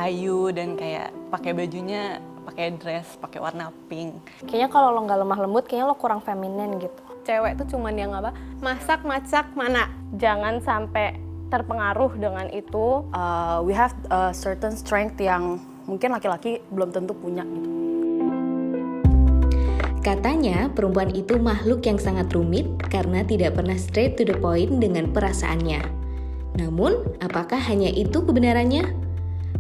ayu dan kayak pakai bajunya pakai dress pakai warna pink. Kayaknya kalau lo nggak lemah lembut, kayaknya lo kurang feminin gitu. Cewek tuh cuman yang apa? Masak, macak, mana? Jangan sampai terpengaruh dengan itu. We have a certain strength yang mungkin laki-laki belum tentu punya gitu. Katanya, perempuan itu makhluk yang sangat rumit karena tidak pernah straight to the point dengan perasaannya. Namun, apakah hanya itu kebenarannya?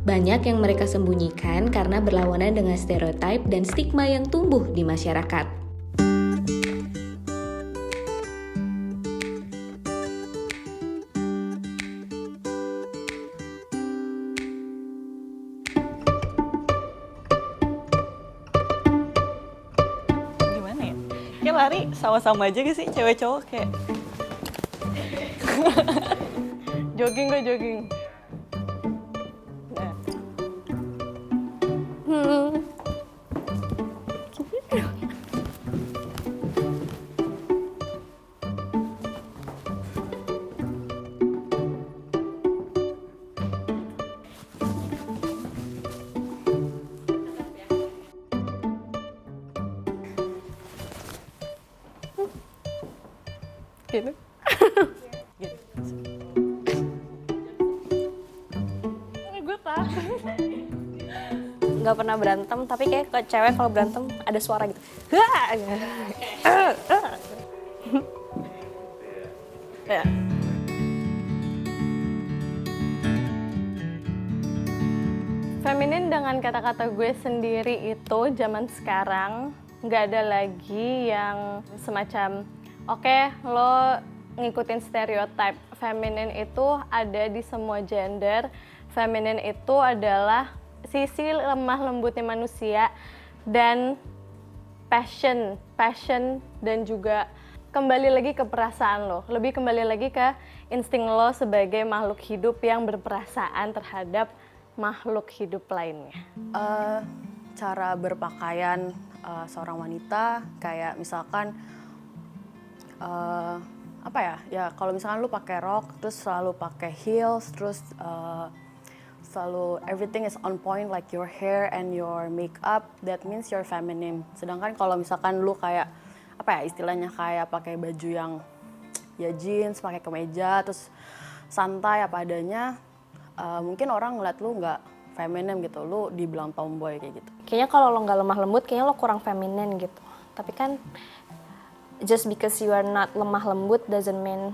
Banyak yang mereka sembunyikan karena berlawanan dengan stereotip dan stigma yang tumbuh di masyarakat. Gimana ya? Kayak lari sama-sama aja gak sih cewek cowok kayak Jogging gue jogging. nah. Gitu. Gue takut. Nggak pernah berantem, tapi kayak ke cewek kalau berantem ada suara gitu. Ya. Feminin dengan kata-kata gue sendiri itu zaman sekarang nggak ada lagi yang semacam oke, lo ngikutin stereotip. Feminin itu ada di semua gender. Feminin itu adalah sisi lemah lembutnya manusia dan passion dan juga kembali lagi ke perasaan lo. Lebih kembali lagi ke insting lo sebagai makhluk hidup yang berperasaan terhadap makhluk hidup lainnya. Cara berpakaian seorang wanita kayak misalkan apa ya kalau misalkan lu pakai rok terus selalu pakai heels terus selalu everything is on point like your hair and your makeup, that means you're feminine. Sedangkan kalau misalkan lu kayak apa ya istilahnya kayak pakai baju yang ya jeans, pakai kemeja terus santai apa adanya, mungkin orang ngeliat lu nggak feminin gitu, lu dibilang tomboy kayak gitu. Kayaknya kalau lo nggak lemah lembut, kayaknya lo kurang feminin gitu. Tapi kan just because you are not lemah lembut doesn't mean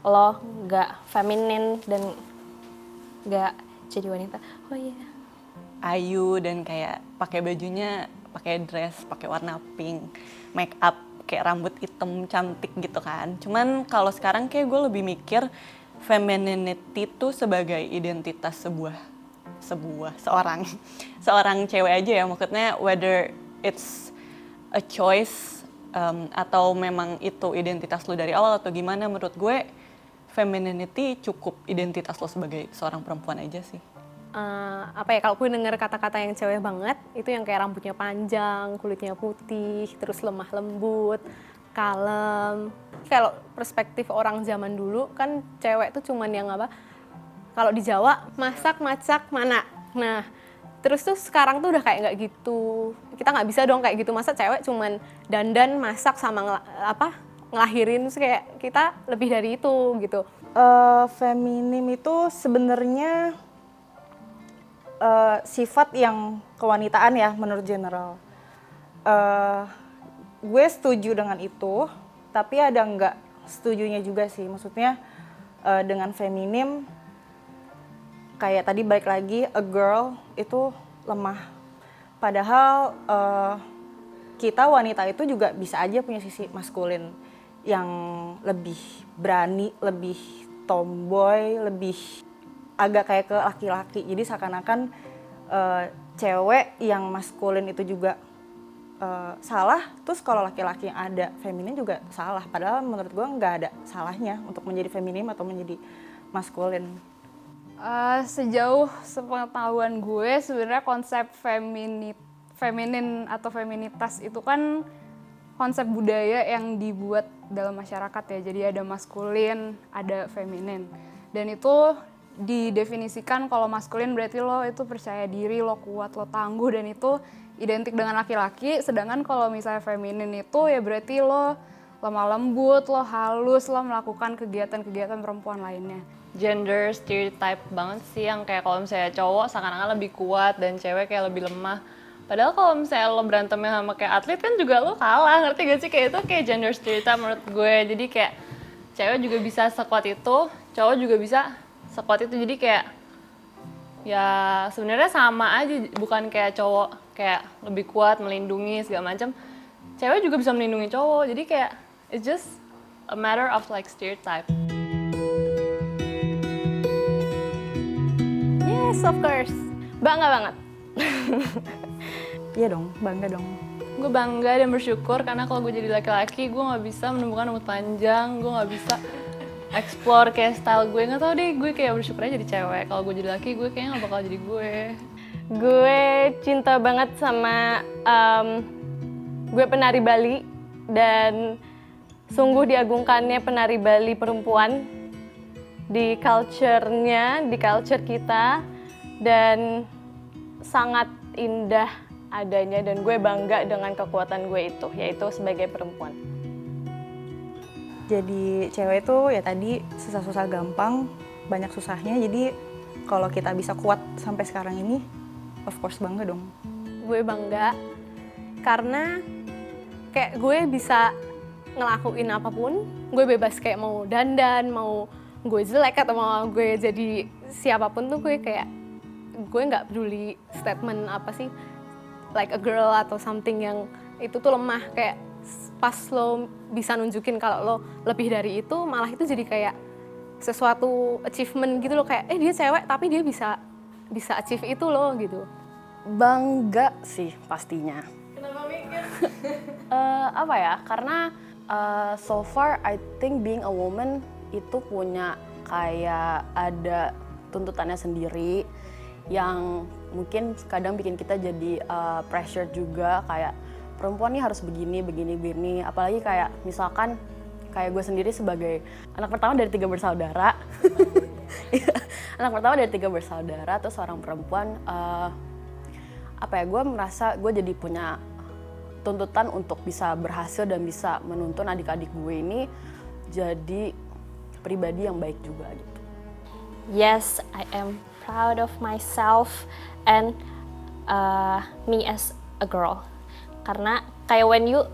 lo nggak feminin dan nggak jadi wanita. Oh iya. Ayu dan kayak pakai bajunya pakai dress pakai warna pink, make up kayak rambut hitam cantik gitu kan. Cuman kalau sekarang kayak gue lebih mikir femininity itu sebagai identitas seorang cewek aja ya, maksudnya whether it's a choice atau memang itu identitas lo dari awal atau gimana. Menurut gue femininity cukup identitas lo sebagai seorang perempuan aja sih. Apa ya, kalau gue denger kata-kata yang cewek banget itu yang kayak rambutnya panjang, kulitnya putih, terus lemah lembut, kalem. Kalau perspektif orang zaman dulu kan cewek tuh cuman yang apa, kalau di Jawa masak, macak, mana. Nah terus tuh sekarang tuh udah kayak nggak gitu, kita nggak bisa dong kayak gitu, masa cewek cuman dandan, masak sama ngelahirin, terus kayak kita lebih dari itu gitu. Feminim itu sebenarnya sifat yang kewanitaan ya menurut general. Gue setuju dengan itu, tapi ada nggak setujunya juga sih. Maksudnya dengan feminim, kayak tadi balik lagi, a girl itu lemah. Padahal kita wanita itu juga bisa aja punya sisi maskulin yang lebih berani, lebih tomboy, lebih agak kayak ke laki-laki. Jadi seakan-akan cewek yang maskulin itu juga salah, terus kalau laki-laki yang ada feminin juga salah. Padahal menurut gue nggak ada salahnya untuk menjadi feminim atau menjadi maskulin. Sejauh sepengetahuan gue sebenarnya konsep feminin atau feminitas itu kan konsep budaya yang dibuat dalam masyarakat ya. Jadi ada maskulin, ada feminin. Dan itu didefinisikan kalau maskulin berarti lo itu percaya diri, lo kuat, lo tangguh, dan itu identik dengan laki-laki. Sedangkan kalau misalnya feminin itu ya berarti lo lemah lembut, lo halus, lo melakukan kegiatan-kegiatan perempuan lainnya. Gender stereotype banget sih, yang kayak kalau misalnya cowok seakan-akan lebih kuat dan cewek kayak lebih lemah. Padahal kalau misalnya lo berantemnya sama kayak atlet kan juga lo kalah, ngerti gak sih? Kayak itu kayak gender stereotype menurut gue. Jadi kayak cewek juga bisa sekuat itu, cowok juga bisa sekuat itu. Jadi kayak ya sebenarnya sama aja, bukan kayak cowok kayak lebih kuat melindungi segala macam. Cewek juga bisa melindungi cowok. Jadi kayak it's just a matter of like stereotype. Yes, of course. Bangga banget. Iya dong, bangga dong. Gue bangga dan bersyukur karena kalau gue jadi laki-laki, gue nggak bisa menemukan rambut panjang, gue nggak bisa explore kayak style gue. Nggak tau deh, gue kayak bersyukur aja jadi cewek. Kalau gue jadi laki, gue kayaknya nggak bakal jadi gue. Gue cinta banget sama gue penari Bali, dan sungguh diagungkannya penari Bali perempuan di culture-nya, di culture kita, dan sangat indah adanya, dan gue bangga dengan kekuatan gue itu, yaitu sebagai perempuan. Jadi cewek itu ya tadi susah-susah gampang, banyak susahnya. Jadi kalau kita bisa kuat sampai sekarang ini, of course bangga dong. Gue bangga karena kayak gue bisa ngelakuin apapun, gue bebas kayak mau dandan, mau gue jelek atau mau gue jadi siapapun tuh gue kayak, gue nggak peduli statement apa sih, like a girl atau something yang itu tuh lemah. Kayak pas lo bisa nunjukin kalau lo lebih dari itu, malah itu jadi kayak sesuatu achievement gitu loh, kayak dia cewek tapi dia bisa achieve itu loh gitu. Bangga sih pastinya. Kenapa mikir? Apa ya, karena so far I think being a woman itu punya kayak ada tuntutannya sendiri yang mungkin kadang bikin kita jadi pressure juga, kayak perempuan nih harus begini. Apalagi kayak misalkan kayak gue sendiri sebagai anak pertama dari 3 bersaudara. Anak pertama dari 3 bersaudara, terus seorang perempuan, gue merasa gue jadi punya tuntutan untuk bisa berhasil dan bisa menuntun adik-adik gue ini jadi pribadi yang baik juga gitu. Yes, I am proud of myself and me as a girl. Karena kayak when you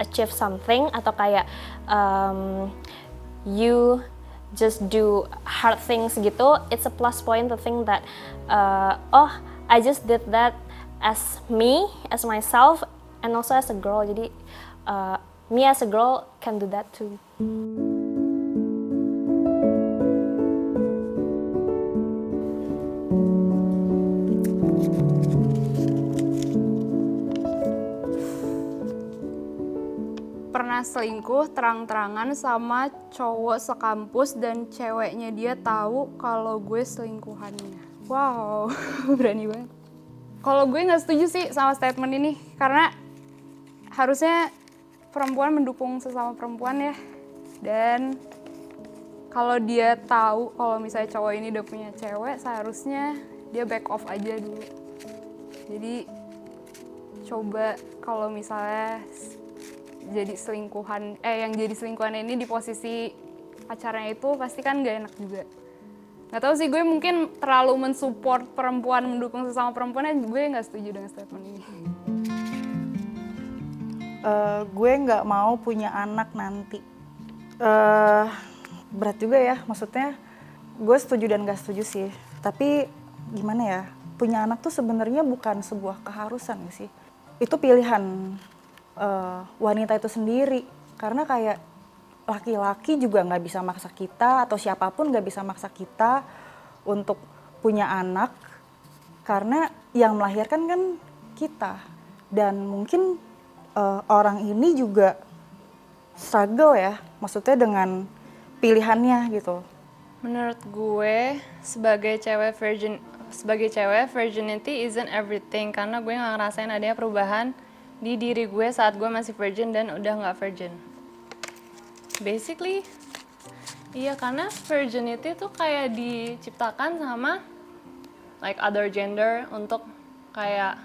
achieve something atau kayak you just do hard things gitu, it's a plus point to think that I just did that as me, as myself, and also as a girl. Jadi me as a girl can do that too. Pernah selingkuh terang-terangan sama cowok sekampus dan ceweknya dia tahu kalau gue selingkuhannya. Wow, berani banget. Kalau gue nggak setuju sih sama statement ini, karena harusnya perempuan mendukung sesama perempuan ya. Dan kalau dia tahu kalau misalnya cowok ini udah punya cewek, seharusnya dia back off aja dulu. Jadi coba kalau misalnya jadi selingkuhan, yang jadi selingkuhan ini di posisi pacarnya itu pasti kan gak enak juga. Gak tau sih, gue mungkin terlalu mensupport perempuan, mendukung sesama perempuan, gue gak setuju dengan statement ini. Gue nggak mau punya anak nanti. Berat juga ya, maksudnya gue setuju dan gak setuju sih. Tapi gimana ya, punya anak tuh sebenarnya bukan sebuah keharusan sih. Itu pilihan wanita itu sendiri, karena kayak laki-laki juga nggak bisa maksa kita atau siapapun nggak bisa maksa kita untuk punya anak, karena yang melahirkan kan kita. Dan mungkin orang ini juga struggle ya, maksudnya dengan pilihannya gitu. Menurut gue sebagai cewek virginity isn't everything, karena gue nggak ngerasain adanya perubahan di diri gue saat gue masih virgin dan udah nggak virgin. Basically, Iya, karena virginity tuh kayak diciptakan sama like other gender untuk kayak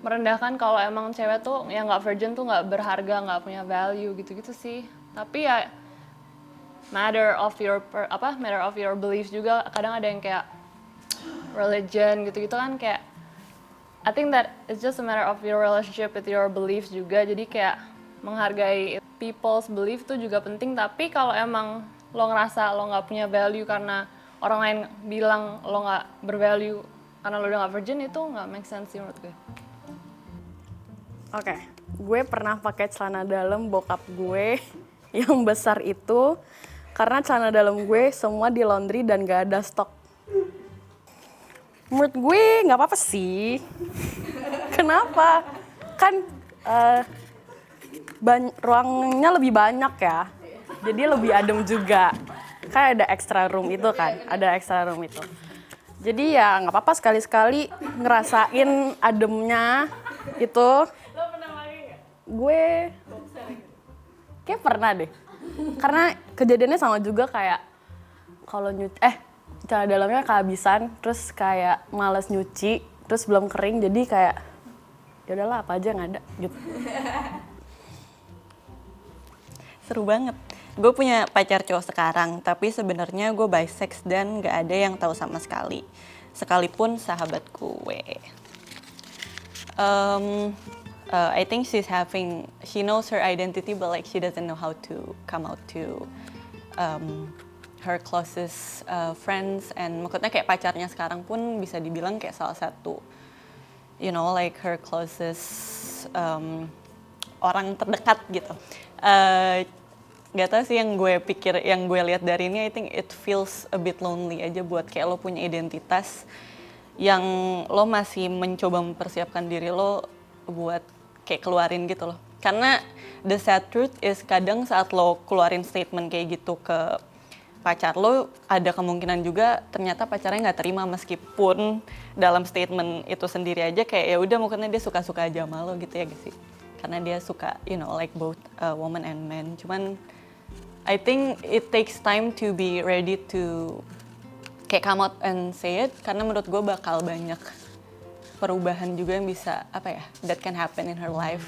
merendahkan kalau emang cewek tuh yang nggak virgin tuh nggak berharga, nggak punya value gitu-gitu sih. Tapi ya matter of your beliefs juga. Kadang ada yang kayak religion gitu-gitu kan kayak I think that it's just a matter of your relationship with your beliefs juga. Jadi kayak menghargai people's belief tuh juga penting. Tapi kalau emang lo ngerasa lo nggak punya value karena orang lain bilang lo nggak bervalue karena lo udah nggak virgin, itu nggak make sense sih menurut gue. Oke, gue pernah pakai celana dalam bokap gue yang besar itu karena celana dalam gue semua di laundry dan gak ada stok. Menurut gue nggak apa-apa sih. Kenapa? Kan ruangnya lebih banyak ya, jadi lebih adem juga. Kan ada extra room itu kan, ada extra room itu. Jadi ya nggak apa-apa sekali-sekali ngerasain ademnya itu. Lo pernah pakai nggak? Gue kayak pernah deh. Karena kejadiannya sama juga kayak kalau celana dalamnya kehabisan, terus kayak males nyuci, terus belum kering, jadi kayak ya udahlah apa aja yang ada gitu. Seru banget. Gue punya pacar cowok sekarang, tapi sebenarnya gue bisex dan gak ada yang tahu sama sekali. Sekalipun sahabat gue. I think she knows her identity, but like she doesn't know how to come out to her closest friends. And maksudnya kayak pacarnya sekarang pun bisa dibilang kayak salah satu, you know, like her closest orang terdekat gitu. Gak tau sih yang gue pikir, yang gue lihat dari ini, I think it feels a bit lonely aja buat kayak lo punya identitas yang lo masih mencoba mempersiapkan diri lo buat kayak keluarin gitu loh. Karena the sad truth is kadang saat lo keluarin statement kayak gitu ke pacar lo, ada kemungkinan juga ternyata pacarnya nggak terima meskipun dalam statement itu sendiri aja kayak ya udah mungkin dia suka-suka aja sama lo gitu ya guys sih. Karena dia suka, you know, like both woman and man. Cuman I think it takes time to be ready to kayak come out and say it, karena menurut gue bakal banyak perubahan juga yang bisa, apa ya, that can happen in her life.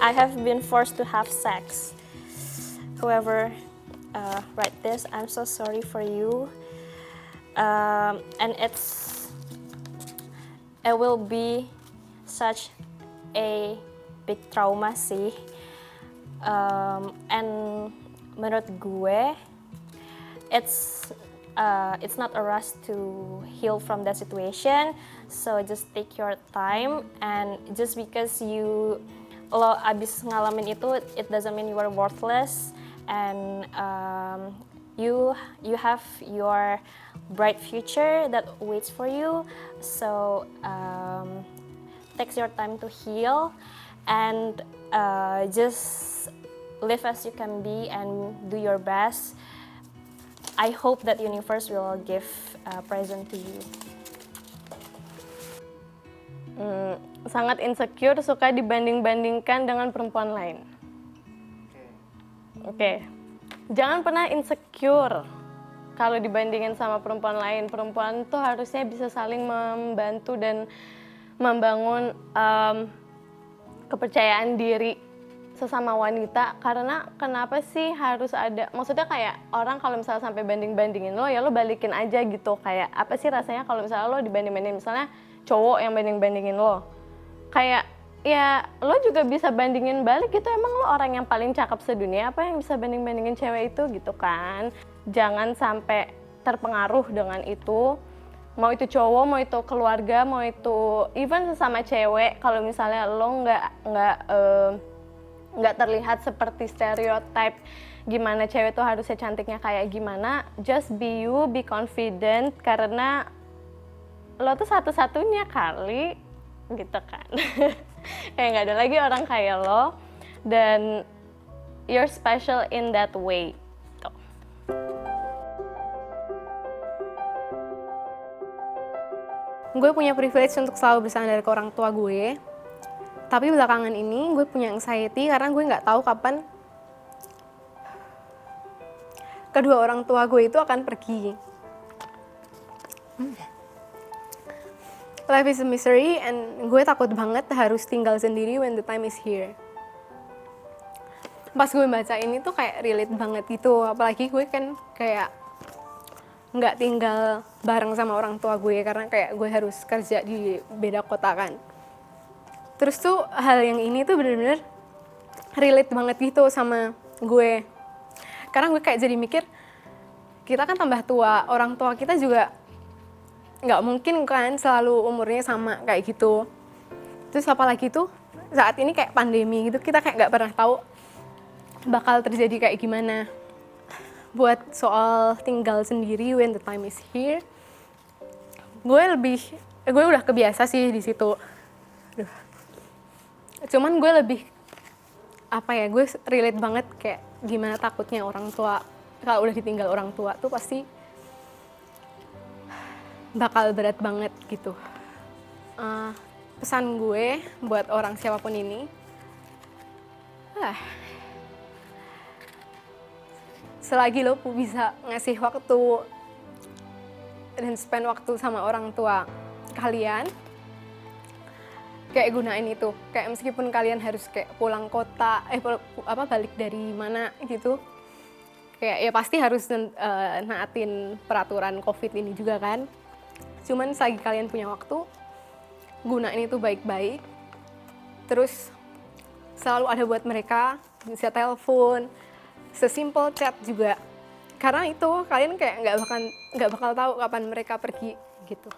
I have been forced to have sex. Whoever write this, I'm so sorry for you. And it will be such a big trauma sih. And menurut gue, it's not a rush to heal from that situation. So just take your time, and just because lo abis ngalamin itu, it doesn't mean you are worthless, and you have your bright future that waits for you. So take your time to heal, and just live as you can be and do your best. I hope that universe will give a present to you. Sangat insecure, suka dibanding-bandingkan dengan perempuan lain. Oke. Jangan pernah insecure kalau dibandingin sama perempuan lain. Perempuan tuh harusnya bisa saling membantu dan membangun kepercayaan diri sesama wanita. Karena kenapa sih harus ada, maksudnya kayak orang kalau misalnya sampai banding-bandingin lo, ya lo balikin aja gitu. Kayak apa sih rasanya kalau misalnya lo dibanding-bandingin, misalnya cowok yang banding-bandingin lo, kayak ya lo juga bisa bandingin balik gitu. Emang lo orang yang paling cakep sedunia, apa yang bisa banding-bandingin cewek itu gitu kan. Jangan sampai terpengaruh dengan itu, mau itu cowok, mau itu keluarga, mau itu even sesama cewek. Kalau misalnya lo nggak terlihat seperti stereotype gimana cewek tuh harusnya cantiknya kayak gimana, just be you, be confident, karena lo tuh satu-satunya kali gitu kan. Kayak nggak ada lagi orang kayak lo, dan you're special in that way. Tuh. Gue punya privilege untuk selalu bersandar ke orang tua gue, tapi belakangan ini gue punya anxiety karena gue nggak tahu kapan kedua orang tua gue itu akan pergi. Life is a mystery and gue takut banget harus tinggal sendiri when the time is here. Pas gue baca ini tuh kayak relate banget gitu, apalagi gue kan kayak nggak tinggal bareng sama orang tua gue karena kayak gue harus kerja di beda kota kan. Terus tuh hal yang ini tuh bener-bener relate banget gitu sama gue. Karena gue kayak jadi mikir, kita kan tambah tua, orang tua kita juga nggak mungkin kan selalu umurnya sama kayak gitu. Terus apalagi tuh saat ini kayak pandemi gitu, kita kayak nggak pernah tahu bakal terjadi kayak gimana. Buat soal tinggal sendiri when the time is here, gue udah kebiasa sih di situ. Aduh. Cuman gue lebih gue relate banget kayak gimana takutnya orang tua kalau udah ditinggal orang tua tuh pasti bakal berat banget gitu. Pesan gue buat orang siapapun ini, selagi lo bisa ngasih waktu dan spend waktu sama orang tua kalian, kayak gunain itu. Kayak meskipun kalian harus kayak pulang kota, balik dari mana gitu, kayak ya pasti harus naatin peraturan COVID ini juga kan. Cuman selagi kalian punya waktu, gunain itu baik-baik. Terus selalu ada buat mereka, bisa telepon, sesimpel chat juga. Karena itu kalian kayak nggak bakal tahu kapan mereka pergi gitu.